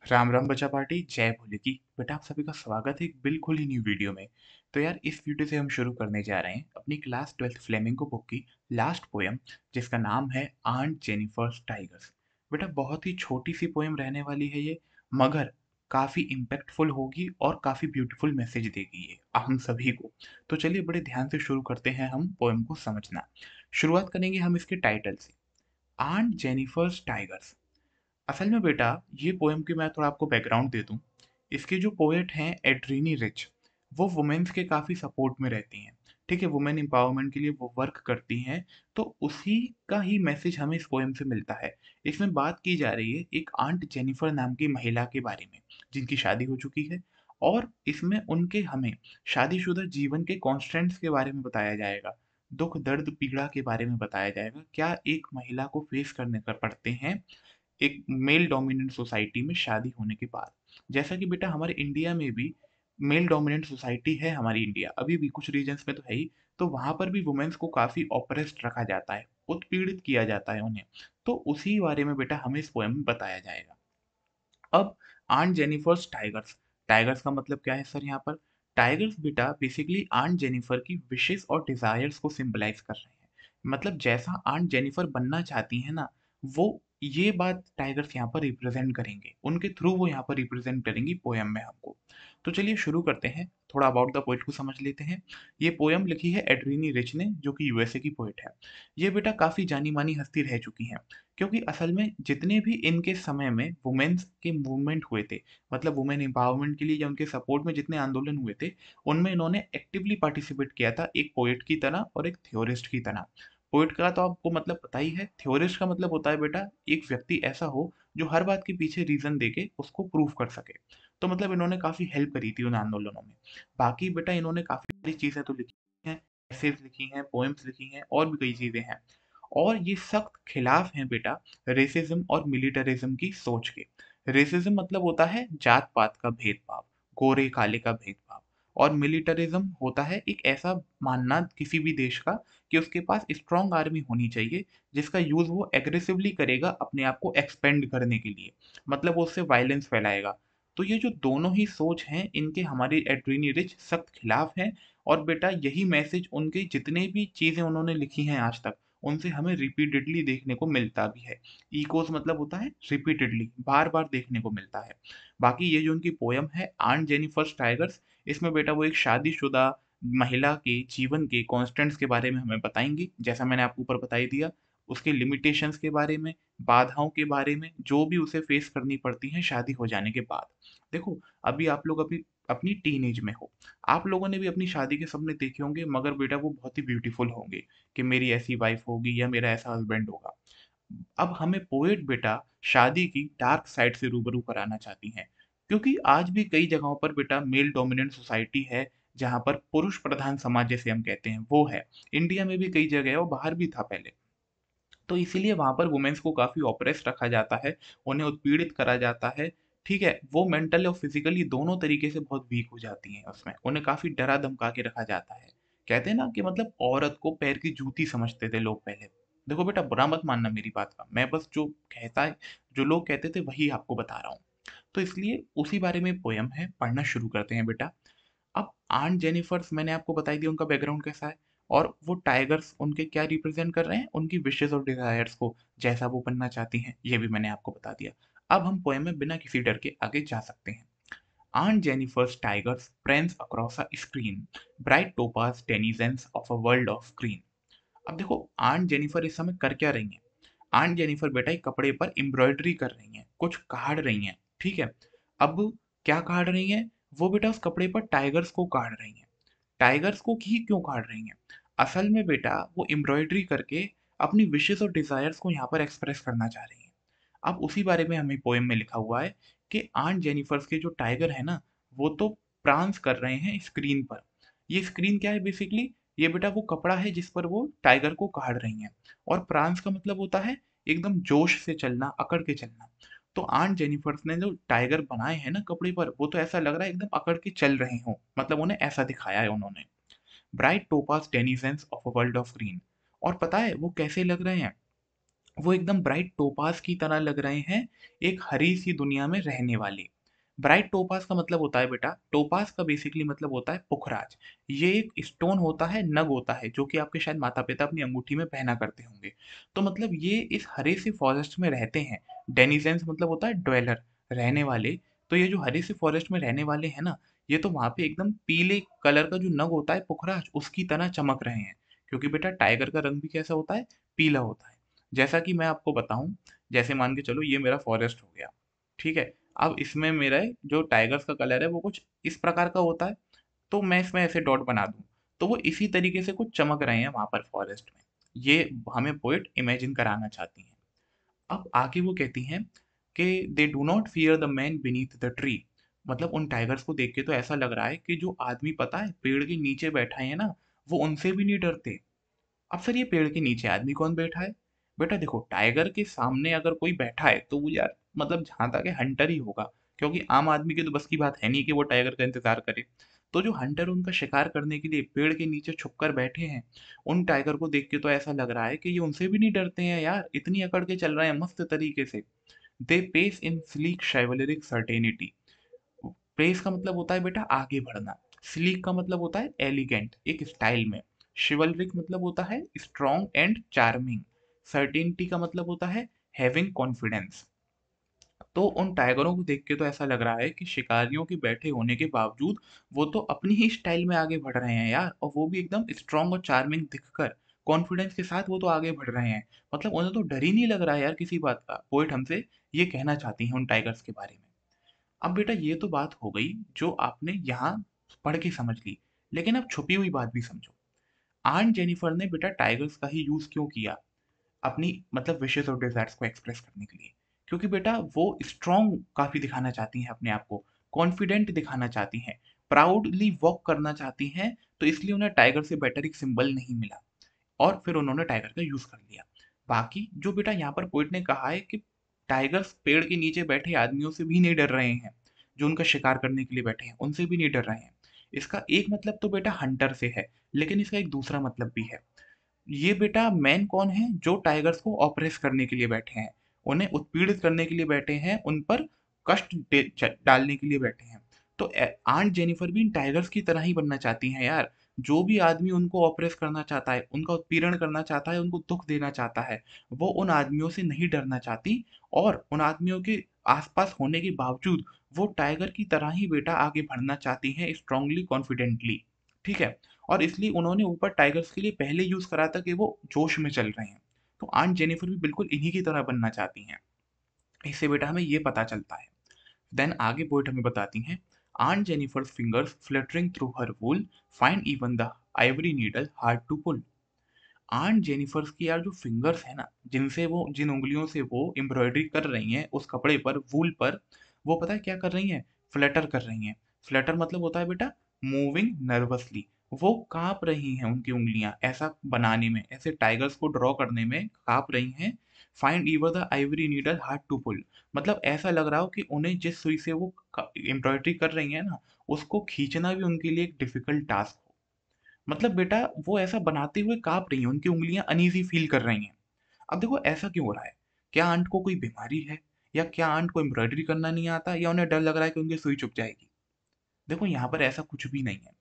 राम राम बचा पार्टी जय भोले की बेटा आप सभी का स्वागत है एक बिल्कुल ही न्यू वीडियो में। तो यार इस वीडियो से हम शुरू करने जा रहे हैं अपनी क्लास 12th फ्लेमिंगो बुक की लास्ट पोयम जिसका नाम है आंट जेनिफर्स टाइगर्स। बेटा बहुत ही छोटी सी पोयम रहने वाली है ये, मगर काफी इम्पैक्टफुल होगी और काफी ब्यूटीफुल मैसेज देगी ये हम सभी को। तो चलिए बड़े ध्यान से शुरू करते हैं हम पोयम को समझना। शुरुआत करेंगे हम इसके टाइटल से, आंट जेनिफर्स टाइगर्स। असल में बेटा ये पोएम की मैं थोड़ा आपको बैकग्राउंड दे दूं। इसके जो पोएट हैं एड्रीनी रिच, वो वुमेन्स के काफ़ी सपोर्ट में रहती हैं। ठीक है, वुमेन एम्पावरमेंट के लिए वो वर्क करती हैं। तो उसी का ही मैसेज हमें इस पोएम से मिलता है। इसमें बात की जा रही है एक आंट जेनिफर नाम की महिला के बारे में, जिनकी शादी हो चुकी है। और इसमें उनके हमें शादीशुदा जीवन के कॉन्स्टेंट्स के बारे में बताया जाएगा, दुख दर्द पीड़ा के बारे में बताया जाएगा, क्या एक महिला को फेस करने कर पड़ते हैं एक मेल डोमिनेंट सोसाइटी में शादी होने के बाद। जैसा कि बेटा हमारे इंडिया में भी मेल डोमिनेंट सोसाइटी है, हमारी इंडिया अभी भी कुछ रीजन्स में तो है ही। तो वहां पर भी वुमेन्स को काफी ऑप्रेस्ड रखा जाता है, उत्पीड़ित किया जाता है उन्हें। तो उसी बारे में बेटा हमें इस पोएम में बताया जाएगा। अब आंट जेनिफर्स टाइगर्स, टाइगर्स का मतलब क्या है सर यहाँ पर? टाइगर्स बेटा बेसिकली आंट जेनिफर की विशेस और डिजायर्स को सिंबलाइज कर रहे हैं। मतलब जैसा आंट जेनिफर बनना चाहती है ना, वो ये बात टाइगर्स यहाँ पर रिप्रेजेंट करेंगे, उनके थ्रू वो यहाँ पर रिप्रेजेंट करेंगी पोयम में हमको। तो चलिए शुरू करते हैं, थोड़ा अबाउट द पोएट को समझ लेते हैं। ये पोयम लिखी है एड्रीनी रिच ने, जो कि यूएसए की पोएट है। ये बेटा काफी जानी मानी हस्ती रह चुकी हैं, क्योंकि असल में जितने भी इनके समय में वुमेन्स के मूवमेंट हुए थे, मतलब वुमेन एम्पावरमेंट के लिए या उनके सपोर्ट में जितने आंदोलन हुए थे, उनमें इन्होंने एक्टिवली पार्टिसिपेट किया था, एक पोएट की तरह और एक थ्योरिस्ट की तरह। पोएट का तो आपको मतलब पता ही है, थ्योरिस्ट का मतलब होता है बेटा एक व्यक्ति ऐसा हो जो हर बात के पीछे रीजन देके उसको प्रूव कर सके। तो मतलब इन्होंने काफी हेल्प करी थी उन आंदोलनों में। बाकी बेटा इन्होंने काफी सारी चीजें तो लिखी हैं, एसेज लिखी हैं, पोएम्स लिखी हैं, और भी कई चीजें हैं। और ये सख्त खिलाफ हैं बेटा रेसिज्म और मिलिटरिज्म की सोच के। रेसिज्म मतलब होता है जात पात का भेदभाव, गोरे काले का भेदभाव। और मिलिटरिज्म होता है एक ऐसा मानना किसी भी देश का कि उसके पास स्ट्रांग आर्मी होनी चाहिए, जिसका यूज वो एग्रेसिवली करेगा अपने आप को एक्सपेंड करने के लिए, मतलब वो उससे वायलेंस फैलाएगा। तो ये जो दोनों ही सोच हैं, इनके हमारे एड्रीनी रिच सख्त खिलाफ हैं। और बेटा यही मैसेज उनके जितने भी चीजें उन्होंने लिखी हैं आज तक, उनसे हमें रिपीटेडली देखने को मिलता भी है। इकोस मतलब होता है रिपीटेडली, बार बार देखने को मिलता है। बाकी ये जो उनकी पोयम है आंट जेनिफर्स टाइगर्स, इसमें बेटा वो एक शादीशुदा महिला के जीवन के कॉन्स्टेंट्स के बारे में हमें बताएंगी, जैसा मैंने आपको ऊपर बता ही दिया। उसके लिमिटेशंस के बारे में, बाधाओं के बारे में, जो भी उसे फेस करनी पड़ती हैं शादी हो जाने के बाद। देखो, अभी आप लोग अभी अपनी टीन एज में हो, आप लोगों ने भी अपनी शादी के सपने देखे होंगे, मगर बेटा वो बहुत ही ब्यूटीफुल होंगे कि मेरी ऐसी वाइफ होगी या मेरा ऐसा हस्बैंड होगा। अब हमें पोएट बेटा शादी की डार्क साइड से रूबरू कराना चाहती हैं, क्योंकि आज भी कई जगहों पर बेटा मेल डोमिनेंट सोसाइटी है, जहां पर पुरुष प्रधान समाज जैसे हम कहते हैं वो है। इंडिया में भी कई जगह है, वो बाहर भी था पहले। तो इसीलिए वहां पर वुमेन्स को काफी ऑप्रेस रखा जाता है, उन्हें उत्पीड़ित करा जाता है। ठीक है, वो मेंटली और फिजिकली दोनों तरीके से बहुत वीक हो जाती हैं, उसमें उन्हें काफी डरा धमका के रखा जाता है। कहते हैं ना कि मतलब औरत को पैर की जूती समझते थे लोग पहले। देखो बेटा बुरा मत मानना मेरी बात का, मैं बस जो कहता है, जो लोग कहते थे वही आपको बता रहा हूँ। तो इसलिए उसी बारे में पोयम है, पढ़ना शुरू करते हैं बेटा। अब आंट जेनिफर्स मैंने आपको बताई दी उनका बैकग्राउंड कैसा है, और वो टाइगर्स उनके क्या रिप्रेजेंट कर रहे हैं, उनकी विशेस और डिजायर्स को, जैसा वो बनना चाहती हैं, ये भी मैंने आपको बता दिया। अब हम पोएम में बिना किसी डर के आगे जा सकते हैं। Aunt Jennifer's tigers prance across a screen, bright topaz denizens of a world of green. अब देखो आंट जेनिफर इस समय कर क्या रही हैं? आंट जेनिफर बेटा एक कपड़े पर एम्ब्रॉयडरी कर रही हैं, कुछ काढ़ रही हैं। ठीक है, अब क्या काढ़ रही हैं? वो बेटा उस कपड़े पर टाइगर्स को काढ़ रही हैं। टाइगर्स को ही क्यों काढ़ रही हैं? असल में बेटा वो एम्ब्रॉयडरी करके अपनी विशेस और डिजायर्स को यहाँ पर एक्सप्रेस करना चाह रही हैं। अब उसी बारे में हमें पोएम में लिखा हुआ है कि आंट जेनिफर्स के जो टाइगर है ना, वो तो प्रांस कर रहे हैं स्क्रीन पर। ये स्क्रीन क्या है बेसिकली? ये बेटा वो कपड़ा है जिस पर वो टाइगर को काढ़ रही हैं। और प्रांस का मतलब होता है एकदम जोश से चलना, अकड़ के चलना। तो आंट जेनिफर्स ने जो टाइगर बनाए हैं ना कपड़े पर, वो तो ऐसा लग रहा है एकदम अकड़ के चल रहे हों, मतलब उन्हें ऐसा दिखाया है उन्होंने। Bright topaz denizens of a world of green. और पता है वो कैसे लग रहे हैं? वो एकदम ब्राइट टोपाज़ की तरह लग रहे हैं, एक हरी-सी दुनिया में रहने वाले। ब्राइट टोपाज़ का मतलब होता है बेटा, टोपाज़ का बेसिकली मतलब होता है पुखराज। ये एक स्टोन होता है, नग होता है, जो कि आपके शायद माता-पिता अपनी अंगूठी में पहना करते होंगे। तो मतलब ये इस हरे से फॉरेस्ट में रहते हैं। डेनिज़न्स मतलब होता है ड्वेलर, रहने वाले। तो ये जो हरे से फॉरेस्ट में रहने वाले हैं ना, ये तो वहाँ पे एकदम पीले कलर का जो नग होता है पुखराज, उसकी तरह चमक रहे हैं। क्योंकि बेटा टाइगर का रंग भी कैसा होता है? पीला होता है। जैसा कि मैं आपको बताऊँ, जैसे मान के चलो ये मेरा फॉरेस्ट हो गया, ठीक है? अब इसमें मेरा जो टाइगर्स का कलर है वो कुछ इस प्रकार का होता है, तो मैं इसमें ऐसे डॉट बना दूँ, तो वो इसी तरीके से कुछ चमक रहे हैं वहाँ पर फॉरेस्ट में। ये हमें पोएट इमेजिन कराना चाहती हैं। अब आगे वो कहती हैं कि they do not fear the man beneath the tree. मतलब उन टाइगर्स को देख के तो ऐसा लग रहा है कि जो आदमी पता है पेड़ के नीचे बैठा है ना, वो उनसे भी नहीं डरते। अब सर ये पेड़ के नीचे आदमी कौन बैठा है? बेटा देखो टाइगर के सामने अगर कोई बैठा है तो वो यार मतलब जहाँ तक है हंटर ही होगा, क्योंकि आम आदमी की तो बस की बात है नहीं कि वो टाइगर का इंतजार करे। तो जो हंटर उनका शिकार करने के लिए पेड़ के नीचे छुपकर बैठे हैं, उन टाइगर को देख के तो ऐसा लग रहा है कि ये उनसे भी नहीं डरते हैं यार, इतनी अकड़ के चल रहे हैं मस्त तरीके से। They pace in sleek chivalric certainty. Press का मतलब होता है बेटा आगे बढ़ना। स्लीक का मतलब होता है एलिगेंट, एक स्टाइल में। शिवलरिक मतलब होता है स्ट्रॉन्ग एंड चार्मिंग। सर्टेनिटी का मतलब होता है हैविंग कॉन्फिडेंस। तो उन टाइगरों को देख के तो ऐसा लग रहा है कि शिकारियों के बैठे होने के बावजूद वो तो अपनी ही स्टाइल में आगे बढ़ रहे हैं यार, और वो भी एकदम स्ट्रॉन्ग और चार्मिंग दिखकर कॉन्फिडेंस के साथ वो तो आगे बढ़ रहे हैं। मतलब उन्हें तो डर ही नहीं लग रहा है यार किसी बात का। पोइट हमसे ये कहना चाहती हैं उन टाइगर्स के बारे में। अब बेटा ये तो बात हो गई जो आपने यहाँ पढ़ के समझ ली, लेकिन अब छुपी हुई बात भी समझो। आन जेनिफर ने बेटा टाइगर्स का ही यूज क्यों किया अपनी मतलब विशेस और डिजायर्स को एक्सप्रेस करने के लिए? क्योंकि बेटा वो स्ट्रॉन्ग काफी दिखाना चाहती हैं अपने आप को, कॉन्फिडेंट दिखाना चाहती हैं, प्राउडली वॉक करना चाहती हैं, तो इसलिए उन्हें टाइगर से बेटर एक सिंबल नहीं मिला और फिर उन्होंने टाइगर का यूज कर लिया। बाकी जो बेटा यहाँ पर पोइट ने कहा है कि टाइगर्स पेड़ के नीचे बैठे आदमियों से भी नहीं डर रहे हैं, जो उनका शिकार करने के लिए बैठे हैं उनसे भी नहीं डर रहे हैं। इसका एक मतलब तो बेटा हंटर से है, लेकिन इसका एक दूसरा मतलब भी है। ये बेटा मैन कौन है जो टाइगर्स को ऑपरेस करने के लिए बैठे हैं, उन्हें उत्पीड़ित करने के लिए बैठे हैं, उन पर डालने के लिए बैठे हैं। तो आंट जेनिफर भी इन टाइगर्स की तरह ही बनना चाहती हैं यार। जो भी आदमी उनको ऑपरेस करना चाहता है, उनका उत्पीड़न करना चाहता है, उनको दुख देना चाहता है, वो उन आदमियों से नहीं डरना चाहती, और उन आदमियों के आसपास होने के बावजूद वो टाइगर की तरह ही बेटा आगे बढ़ना चाहती हैं स्ट्रांगली कॉन्फिडेंटली। ठीक है? और इसलिए उन्होंने ऊपर टाइगर्स के लिए पहले यूज़ करा था कि वो जोश में चल रहे हैं। तो आंट जेनिफर भी बिल्कुल इन्हीं की तरह बनना चाहती हैं। इससे बेटा हमें ये पता चलता है। देन आगे पोएट हमें बताती हैं, aunt Jennifer's fingers fluttering through her wool find even the ivory needle hard to pull. Aunt Jennifer's की यार जो फिंगर्स है ना, जिनसे वो जिन उंगलियों से वो एम्ब्रॉयडरी कर रही हैं उस कपड़े पर, वूल पर, वो पता है क्या कर रही हैं? फ्लटर कर रही हैं। फ्लटर मतलब होता है बेटा मूविंग नर्वसली। वो कांप रही हैं उनकी उंगलियां ऐसा बनाने में, ऐसे टाइगर्स को ड्रॉ करने में कांप रही हैं। Find ever the ivory needle hard to pull. मतलब ऐसा लग रहा हो कि उन्हें जिस सुई से वो एम्ब्रॉयडरी कर रही है ना, उसको खींचना भी उनके लिए एक डिफिकल्ट टास्क हो। मतलब बेटा वो ऐसा बनाते हुए काँप रही हैं, उनकी उँगलियाँ अनईज़ी फ़ील कर रही हैं। अब देखो ऐसा क्यों हो रहा है? क्या आंट को कोई बीमारी है? या क्या आंट को एम्ब्रॉयडरी करना नहीं आता, या उन्हें डर लग रहा है कि उनकी सुई चुभ जाएगी? देखो यहाँ पर ऐसा कुछ भी नहीं है।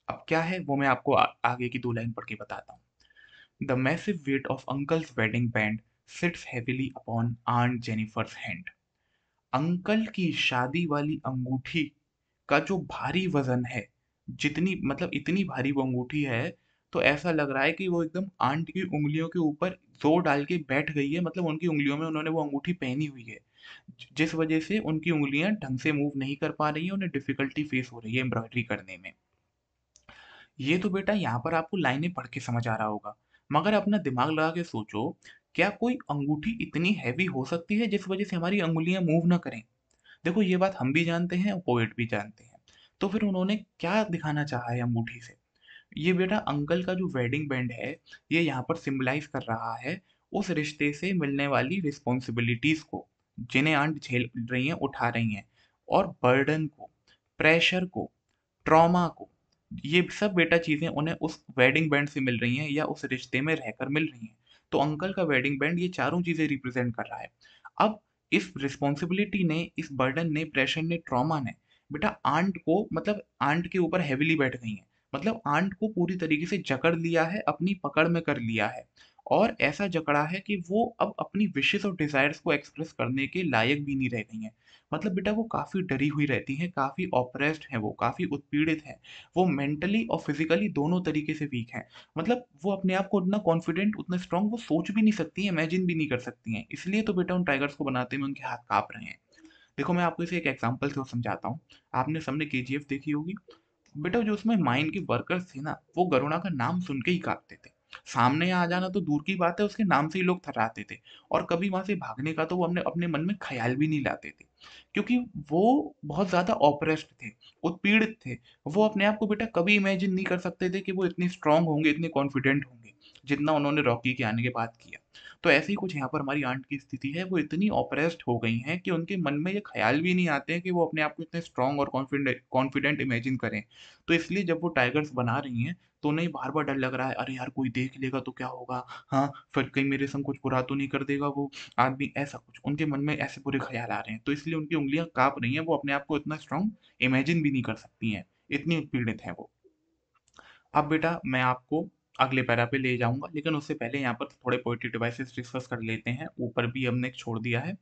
अब क्या है वो मैं आपको आगे की 2 लाइन पढ़ के बताता हूँ। The massive weight of uncle's wedding band sits heavily upon aunt Jennifer's hand. Uncle की शादी वाली अंगूठी का जो भारी वजन है, जितनी मतलब इतनी भारी वो अंगूठी है, तो ऐसा लग रहा है कि वो एकदम आंट की उंगलियों के ऊपर जोर डाल के बैठ गई है। मतलब उनकी उंगलियों में उन्होंने वो अंगूठी पहनी हुई है, जिस वजह से उनकी उंगलियां ढंग से मूव नहीं कर पा रही है, उन्हें डिफिकल्टी फेस हो रही है एम्ब्रॉयडरी करने में। ये तो बेटा यहाँ पर आपको लाइनें पढ़ के समझ आ रहा होगा, मगर अपना दिमाग लगा के सोचो, क्या कोई अंगूठी इतनी हैवी हो सकती है जिस वजह से हमारी अंगुलियां मूव ना करें? देखो ये बात हम भी जानते हैं और पोएट भी जानते हैं। तो फिर उन्होंने क्या दिखाना चाहा है अंगूठी से? ये बेटा अंकल का जो वेडिंग बैंड है, ये यहाँ पर सिंबलाइज कर रहा है उस रिश्ते से मिलने वाली रिस्पॉन्सिबिलिटीज को, जिन्हें आंट झेल रही हैं, उठा रही हैं, और बर्डन को, प्रेशर को, ट्रॉमा को। ये सब बेटा चीजें उन्हें उस वेडिंग बैंड से मिल रही हैं या उस रिश्ते में रहकर मिल रही हैं। तो अंकल का वेडिंग बैंड ये चारों चीज़ें रिप्रेज़ेंट कर रहा है। अब इस रिस्पॉन्सिबिलिटी ने, इस बर्डन ने, प्रेशर ने, ट्रॉमा ने बेटा आंट को मतलब आंट के ऊपर हेविली बैठ गई हैं। मतलब आंट को पूरी तरीके से जकड़ लिया है, अपनी पकड़ में कर लिया है और ऐसा जकड़ा है कि वो अब अपनी विशेज़ और डिज़ायर्स को एक्सप्रेस करने के लायक भी नहीं रह गई हैं। मतलब बेटा वो काफ़ी डरी हुई रहती हैं, काफ़ी ऑप्रेस्ड हैं वो, काफ़ी उत्पीड़ित हैं। वो मेंटली और फिज़िकली दोनों तरीके से वीक हैं। मतलब वो अपने आप को उतना कॉन्फिडेंट, उतना स्ट्रॉन्ग वो सोच भी नहीं सकती हैं, इमेजिन भी नहीं कर सकती हैं। इसलिए तो बेटा उन टाइगर्स को बनाते में उनके हाथ काँप रहे हैं। देखो मैं आपको इसे एक एग्ज़ाम्पल से और समझाता हूँ। आपने सबने केजीएफ देखी होगी। बेटा जो उसमें माइन के वर्कर्स थे ना, वो गरुड़ा का नाम सुन के ही काँपते थे। सामने आ जाना तो दूर की बात है, उसके नाम से ही लोग थर्राते थे और कभी वहाँ से भागने का तो वो अपने अपने मन में ख़्याल भी नहीं लाते थे। क्योंकि वो बहुत ज़्यादा ऑप्रेस्ड थे, उत्पीड़ित थे। वो अपने आप को बेटा कभी इमेजिन नहीं कर सकते थे कि वो इतने स्ट्रॉन्ग होंगे, इतने कॉन्फिडेंट होंगे, जितना उन्होंने रॉकी के आने के बाद किया। तो ऐसे ही कुछ यहाँ पर हमारी आंट की स्थिति है, वो इतनी ऑप्रेस्ड हो गई हैं कि उनके मन में ये ख़्याल भी नहीं आते हैं कि वो अपने आप को इतने स्ट्रॉन्ग और कॉन्फिडेंट इमेजिन करें। तो इसलिए जब वो टाइगर्स बना रही हैं, तो उन्हें बार-बार डर लग रहा है, अरे यार कोई देख लेगा तो क्या होगा? हाँ, फिर कहीं मेरे संग कुछ बुरा तो नहीं कर देगा वो आदमी, ऐसा कुछ। उनके मन में ऐसे बुरे ख़्याल आ रहे हैं, तो इसलिए उनकी उँगलियाँ काँप रही हैं, वो अपने आप को इतना स्ट्रॉन्ग इमेजिन भी नहीं कर सकती हैं, इतनी उत्पीड़ित हैं वो। अब बेटा मैं आपको अगले पैरा पे ले जाऊँगा, लेकिन उससे पहले यहाँ पर थोड़े पोएट्री डिवाइसेस डिस्कस कर लेते हैं, ऊपर भी हमने एक छोड़ दिया है।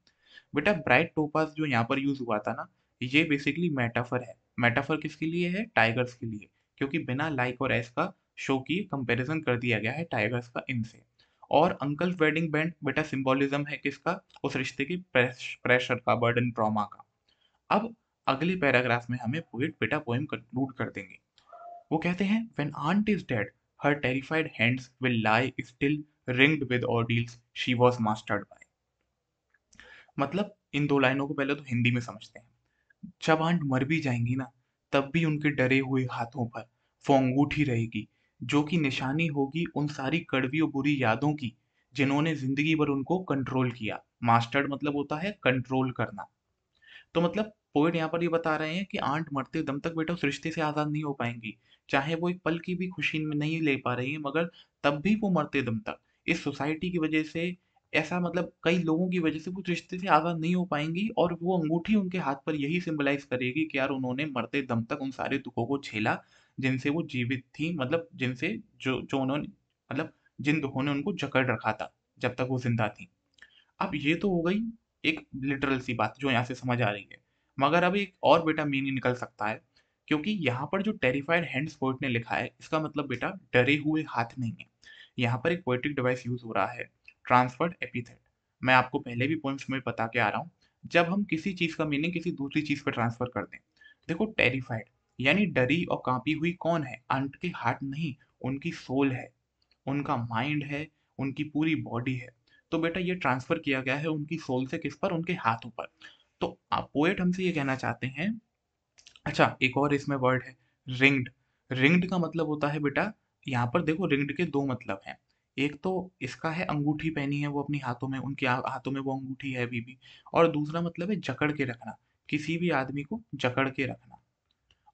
बेटा ब्राइट टोपाज़ जो यहाँ पर यूज़ हुआ था ना, ये बेसिकली मेटाफर है। मेटाफर किसके लिए है? टाइगर्स के लिए, क्योंकि बिना लाइक और एस का शो किए कंपैरिज़न कर दिया गया है टाइगर्स का इनसे। और अंकल्स वेडिंग बैंड बेटा सिंबोलिज़्म है किसका? उस रिश्ते की प्रेशर का, बर्डन, ट्रॉमा का। अब अगले पैराग्राफ में हमें पोएट बेटा पोएम कंक्लूड कर देंगे। वो कहते हैं when aunt is dead her terrified hands will lie still ringed with ordeals she was mastered by. मतलब इन दो लाइनों को पहले तो हिंदी में समझते हैं। जब आंट मर भी जाएंगी ना, तब भी उनके डरे हुए हाथों पर वो अंगूठी रहेगी, जो कि निशानी होगी उन सारी कड़वी और बुरी यादों की जिन्होंने जिंदगी भर उनको कंट्रोल किया। मास्टर्ड मतलब होता है कंट्रोल करना। तो मतलब पोएट यहाँ पर ये बता रहे हैं कि आंट मरते दम तक बेटा उस रिश्ते से आज़ाद नहीं हो पाएँगी। चाहे वो एक पल की भी खुशी में नहीं ले पा रही हैं, मगर तब भी वो मरते दम तक इस सोसाइटी की वजह से, ऐसा मतलब कई लोगों की वजह से वो उस रिश्ते से आज़ाद नहीं हो पाएँगी और वो अंगूठी उनके हाथ पर यही सिम्बलाइज़ करेगी कि यार उन्होंने मरते दम तक उन सारे दुखों को झेला, जिनसे वो जीवित थी, मतलब जिनसे जो जो उन्होंने मतलब जिन दुखों ने उनको जकड़ रखा था, जब तक वो ज़िंदा थी। अब ये तो हो गई एक लिटरल सी बात जो यहाँ से समझ आ रही है। मगर अब एक और बेटा मीनिंग निकल सकता है, क्योंकि यहाँ पर जो टेरिफाइड हैंड्स पोएट ने लिखा है, इसका मतलब बेटा डरे हुए हाथ नहीं है। यहाँ पर एक पोएटिक डिवाइस यूज़ हो रहा है, ट्रांसफर्ड एपिथेट। मैं आपको पहले भी पोएम्स में बता के आ रहा हूँ, जब हम किसी चीज़ का मीनिंग किसी दूसरी चीज़ पे ट्रांसफ़र कर दें। देखो टेरिफाइड यानी डरी और काँपी हुई कौन है? अंट के हार्ट नहीं, उनकी सोल है। उनका माइंड है, उनकी पूरी बॉडी है। तो बेटा ये ट्रांसफ़र किया गया है उनकी सोल से किस पर? उनके हाथों पर। तो पोएट हमसे ये कहना चाहते हैं। अच्छा एक और इसमें वर्ड है रिंग्ड। रिंग्ड का मतलब होता है बेटा, यहाँ पर देखो रिंग्ड के 2 मतलब हैं। एक तो इसका है अंगूठी पहनी है वो अपनी हाथों में, उनके हाथों में वो अंगूठी है अभी भी। और दूसरा मतलब है जकड़ के रखना, किसी भी आदमी को जकड़ के रखना।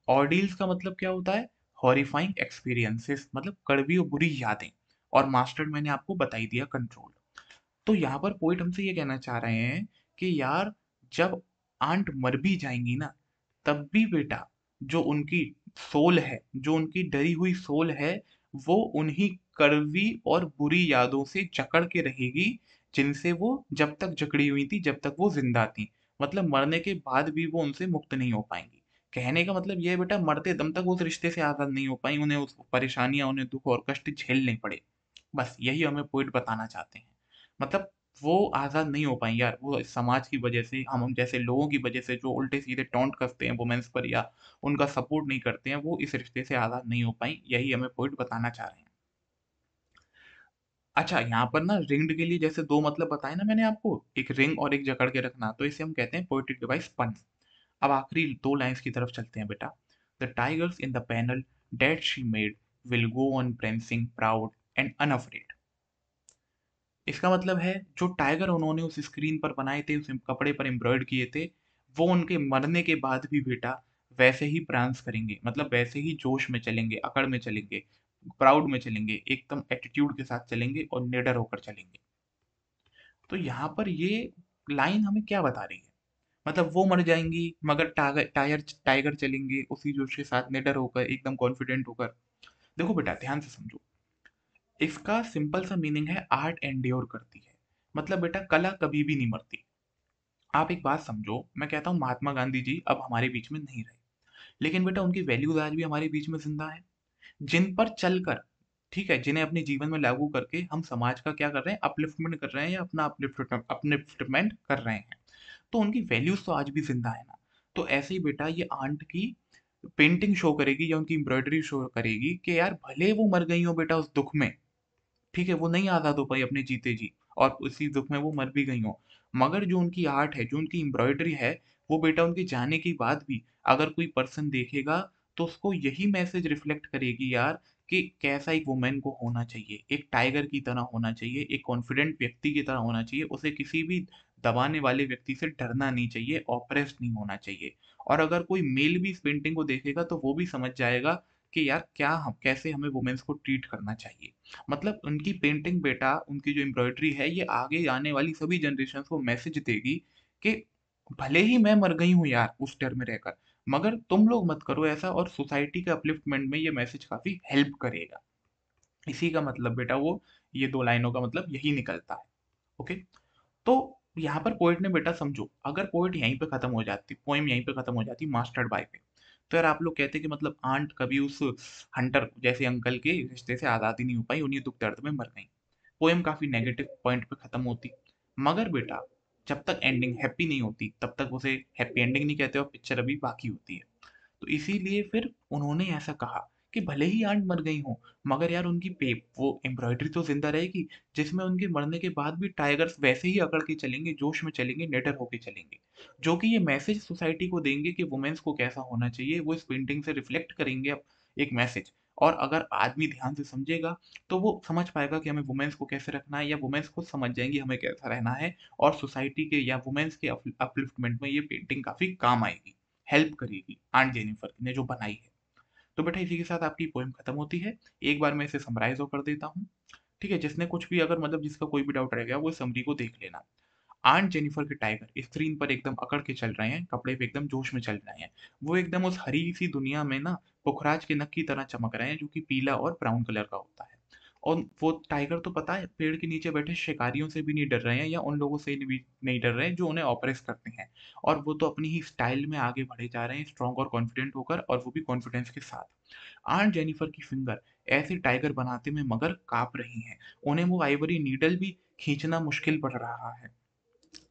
ऑर्डील्स का मतलब क्या होता है? हॉरिफाइंग एक्सपीरियंसेस मतलब कड़वी और बुरी यादें। और मास्टर्ड मैंने आपको बता ही दिया कंट्रोल। तो यहाँ पर पोएट हमसे ये कहना चाह रहे हैं कि यार जब आंट मर भी जाएँगी ना, तब भी बेटा जो उनकी सोल है, जो उनकी डरी हुई सोल है, वो उन्हीं कड़वी और बुरी यादों से जकड़ के रहेगी, जिनसे वो जब तक जकड़ी हुई थी, जब तक वो ज़िंदा थी। मतलब मरने के बाद भी वो उनसे मुक्त नहीं हो पाएँगी। कहने का मतलब ये है बेटा मरते दम तक वो उस रिश्ते से आज़ाद नहीं हो पाईं, उन्हें उस परेशानियाँ, उन्हें दुःख और कष्ट झेलने पड़े। बस यही हमें पोएट बताना चाहते हैं। मतलब वो आज़ाद नहीं हो पाई यार, वो इस समाज की वजह से, हम जैसे लोगों की वजह से जो उल्टे-सीधे टॉन्ट कसते हैं वुमेन्स पर या उनका सपोर्ट नहीं करते हैं, वो इस रिश्ते से आज़ाद नहीं हो पाई, यही हमें पोएट बताना चाह रहे हैं। अच्छा, यहाँ पर ना रिंग्ड के लिए जैसे 2 मतलब बताए ना मैंने आपको, एक रिंग और एक जकड़ के रखना, तो इसे हम कहते हैं पोएटिक डिवाइस पन। अब आखिरी 2 लाइन्स की तरफ चलते हैं बेटा। The tigers in the panel that she made will go on prancing proud and unafraid. इसका मतलब है जो टाइगर उन्होंने उस स्क्रीन पर बनाए थे, उस कपड़े पर एम्ब्रॉयड किए थे, वो उनके मरने के बाद भी बेटा वैसे ही प्रांस करेंगे, मतलब वैसे ही जोश में चलेंगे, अकड़ में चलेंगे, प्राउड में चलेंगे, एकदम एटीट्यूड के साथ चलेंगे और निडर होकर चलेंगे। तो यहाँ पर ये लाइन हमें क्या बता रही है? मतलब वो मर जाएँगी मगर टाइगर चलेंगे उसी जोश के साथ निडर होकर, एकदम कॉन्फिडेंट होकर। देखो बेटा ध्यान से समझो, इसका सिंपल सा मीनिंग है आर्ट एंड्योर करती है। मतलब बेटा कला कभी भी नहीं मरती। आप एक बात समझो, मैं कहता हूँ महात्मा गांधी जी अब हमारे बीच में नहीं रहे, लेकिन बेटा उनकी वैल्यूज आज भी हमारे बीच में जिंदा है, जिन पर चलकर, ठीक है, जिन्हें अपने जीवन में लागू करके हम समाज का क्या कर रहे हैं, अपलिफ्टमेंट कर रहे हैं या अपना अपलिफ्टमेंट कर रहे हैं। तो उनकी वैल्यूज तो आज भी जिंदा है ना। तो ऐसे ही बेटा ये आंट की पेंटिंग शो करेगी या उनकी एम्ब्रॉयडरी शो करेगी कि यार भले वो मर गई हो बेटा उस दुख में, ठीक है, वो नहीं आज़ाद हो पाई अपने जीते जी और उसी दुख में वो मर भी गई हों। मगर जो उनकी आर्ट है, जो उनकी एम्ब्रॉयडरी है, वो बेटा उनके जाने के बाद भी अगर कोई पर्सन देखेगा, तो उसको यही मैसेज रिफ्लेक्ट करेगी यार कि कैसा एक वुमेन को होना चाहिए। एक टाइगर की तरह होना चाहिए, एक कॉन्फिडेंट व्यक्ति की तरह होना चाहिए, उसे किसी भी दबाने वाले व्यक्ति से डरना नहीं चाहिए, ऑप्रेस्ड नहीं होना चाहिए। और अगर कोई मेल भी इस पेंटिंग को देखेगा, तो वो भी समझ जाएगा कि यार क्या हम कैसे हमें वुमेन्स को ट्रीट करना चाहिए। मतलब उनकी पेंटिंग बेटा, उनकी जो एम्ब्रॉयडरी है, ये आगे आने वाली सभी जनरेशंस को मैसेज देगी कि भले ही मैं मर गई हूँ यार उस डर में रहकर, मगर तुम लोग मत करो ऐसा, और सोसाइटी के अपलिफ्टमेंट में ये मैसेज काफ़ी हेल्प करेगा। इसी का मतलब बेटा वो ये 2 लाइनों का मतलब यही निकलता है। ओके? तो यहाँ पर पोएट ने बेटा समझो, अगर पोएट यहीं पे खत्म हो जाती, पोएम यहीं पे खत्म हो जाती मास्टर्ड बाय पे, तो यार आप लोग कहते कि मतलब आंट कभी उस हंटर जैसे अंकल के रिश्ते से आज़ाद ही नहीं हो पाई, उन्हीं दुख दर्द में मर गई। पोएम काफ़ी नेगेटिव पॉइंट पे खत्म होती। मगर बेटा जब तक एंडिंग हैप्पी नहीं होती, तब तक उसे हैप्पी एंडिंग नहीं कहते और पिक्चर अभी बाकी होती है। तो इसीलिए फिर उन्होंने ऐसा कहा कि भले ही आंट मर गई हो, मगर यार उनकी पे वो एम्ब्रॉयडरी तो जिंदा रहेगी, जिसमें उनके मरने के बाद भी टाइगर्स वैसे ही अकड़ के चलेंगे, जोश में चलेंगे, निडर होके चलेंगे, जो कि ये मैसेज सोसाइटी को देंगे कि वुमेन्स को कैसा होना चाहिए। वो इस पेंटिंग से रिफ्लेक्ट करेंगे एक मैसेज। और अगर आदमी ध्यान से समझेगा, तो वो समझ पाएगा कि हमें वुमेन्स को कैसे रखना है, या वुमेन्स खुद समझ जाएंगी हमें कैसा रहना है। और सोसाइटी के या वुमेन्स के अपलिफ्टमेंट में ये पेंटिंग काफी काम आएगी, हेल्प करेगी आंट जेनिफर ने जो बनाई है। तो बेटा इसी के साथ आपकी पोएम खत्म होती है। एक बार मैं इसे समराइज कर देता हूँ। ठीक है, जिसने कुछ भी अगर मतलब जिसका कोई भी डाउट रह गया वो समरी को देख लेना। आंट जेनिफर के टाइगर स्क्रीन पर एकदम अकड़ के चल रहे हैं, कपड़े पे एकदम जोश में चल रहे हैं। वो एकदम उस हरी सी दुनिया में ना पुखराज के नख की तरह चमक रहे हैं, जो कि पीला और ब्राउन कलर का होता है। और वो टाइगर तो पता है पेड़ के नीचे बैठे शिकारियों से भी नहीं डर रहे हैं, या उन लोगों से भी नहीं डर रहे हैं जो उन्हें ऑपरेस करते हैं। और वो तो अपनी ही स्टाइल में आगे बढ़े जा रहे हैं, स्ट्रॉन्ग और कॉन्फिडेंट होकर, और वो भी कॉन्फिडेंस के साथ। आंट जेनिफर की फिंगर ऐसे टाइगर बनाते में मगर कांप रही हैं। उन्हें वो आइवरी नीडल भी खींचना मुश्किल पड़ रहा है।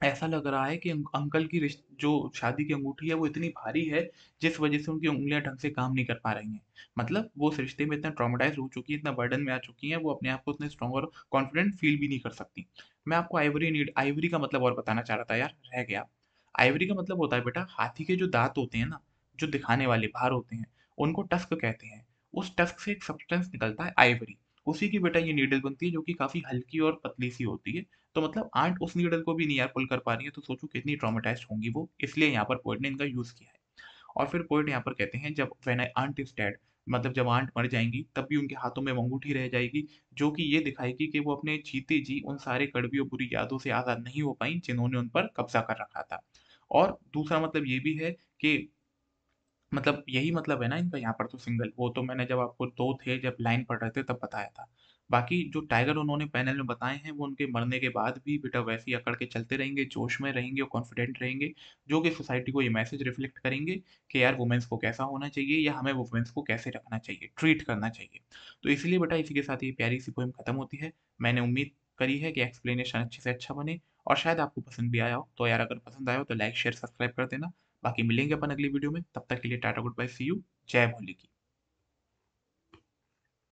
ऐसा लग रहा है कि अंकल की जो शादी की अंगूठी है वो इतनी भारी है, जिस वजह से उनकी उंगलियां ढंग से काम नहीं कर पा रही हैं। मतलब वो उस रिश्ते में इतना ट्रॉमेटाइज हो चुकी है, इतना बर्डन में आ चुकी हैं, वो अपने आप को उतने स्ट्रॉन्ग और कॉन्फिडेंट फील भी नहीं कर सकती। मैं आपको आइवरी का मतलब और बताना चाह रहा था यार, रह गया। आइवरी का मतलब होता है बेटा हाथी के जो दांत होते हैं ना, जो दिखाने वाले बाहर होते हैं, उनको टस्क कहते हैं। उस टस्क से एक सब्सटेंस निकलता है आइवरी, उसी की बेटा ये नीडल बनती है, जो कि काफी हल्की और पतली सी होती है। तो मतलब आंट उस नीडल को भी नहीं यार पुल कर पा रही है, तो सोचो कितनी ट्रॉमेटाइज्ड होंगी वो, इसलिए यहाँ पर पोएट ने इनका यूज किया है। और फिर पोएट यहाँ पर कहते हैं जब व्हेन आंट इज डेड, मतलब जब आंट मर जाएंगी तब भी उनके हाथों में वो अंगूठी रह जाएगी, जो कि ये दिखाएगी कि वो अपने जीते जी उन सारे कड़वी और बुरी यादों से आजाद नहीं हो पाई जिन्होंने उन पर कब्जा कर रखा था। और दूसरा मतलब ये भी है कि मतलब यही मतलब है ना इनका यहाँ पर, तो सिंगल वो तो मैंने जब आपको दो थे जब लाइन पढ़ रहे थे तब बताया था। बाकी जो टाइगर उन्होंने पैनल में बताए हैं वो उनके मरने के बाद भी बेटा वैसे ही अकड़ के चलते रहेंगे, जोश में रहेंगे और कॉन्फिडेंट रहेंगे, जो कि सोसाइटी को ये मैसेज रिफ्लेक्ट करेंगे कि यार वुमेन्स को कैसा होना चाहिए, या हमें वुमेन्स को कैसे रखना चाहिए, ट्रीट करना चाहिए। तो इसलिए बेटा इसी के साथ ये प्यारी सी पोएम खत्म होती है। मैंने उम्मीद करी है कि एक्सप्लेनेशन अच्छे से अच्छा बने और शायद आपको पसंद भी आया हो। तो यार अगर पसंद आया हो तो लाइक शेयर सब्सक्राइब कर देना। बाकी मिलेंगे अपन अगली वीडियो में, तब तक के लिए tata good bye see you. जय भोली की।